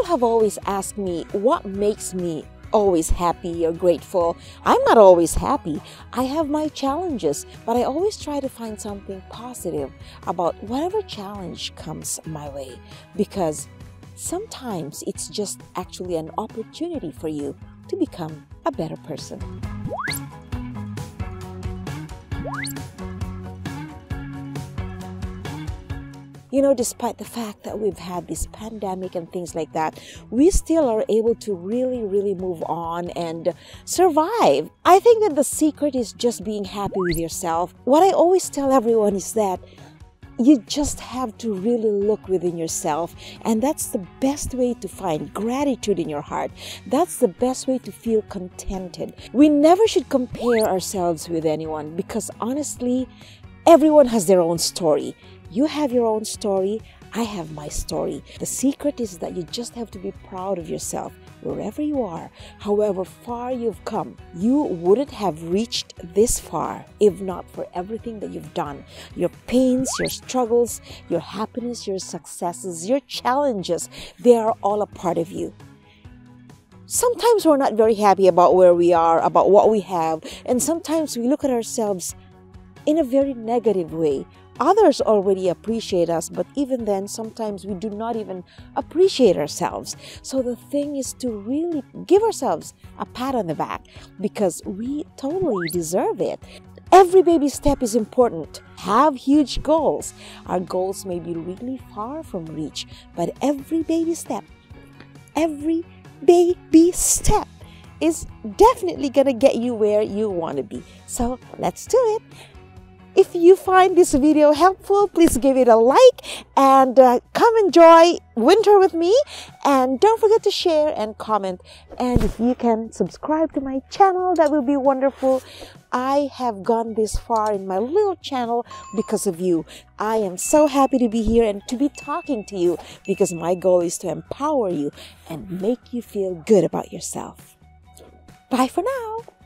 have always asked me what makes me always happy or grateful. I'm not always happy. I have my challenges, but I always try to find something positive about whatever challenge comes my way, because sometimes it's just actually an opportunity for you to become a better person. You know, despite the fact that we've had this pandemic and things like that, we still are able to really move on and survive. I think that the secret is just being happy with yourself. What I always tell everyone is that you just have to really look within yourself, and that's the best way to find gratitude in your heart. That's the best way to feel contented. We never should compare ourselves with anyone, because honestly, everyone has their own story. You have your own story, I have my story. The secret is that you just have to be proud of yourself wherever you are, however far you've come. You wouldn't have reached this far if not for everything that you've done. Your pains, your struggles, your happiness, your successes, your challenges, they are all a part of you. Sometimes we're not very happy about where we are, about what we have, and sometimes we look at ourselves in a very negative way. Others already appreciate us, but even then, sometimes we do not even appreciate ourselves. So the thing is to really give ourselves a pat on the back, because we totally deserve it. Every baby step is important. Have huge goals. Our goals may be really far from reach, but every baby step is definitely gonna get you where you want to be. So let's do it. If you find this video helpful, please give it a like and come enjoy winter with me. And don't forget to share and comment. And if you can subscribe to my channel, that will be wonderful. I have gone this far in my little channel because of you. I am so happy to be here and to be talking to you, because my goal is to empower you and make you feel good about yourself. Bye for now.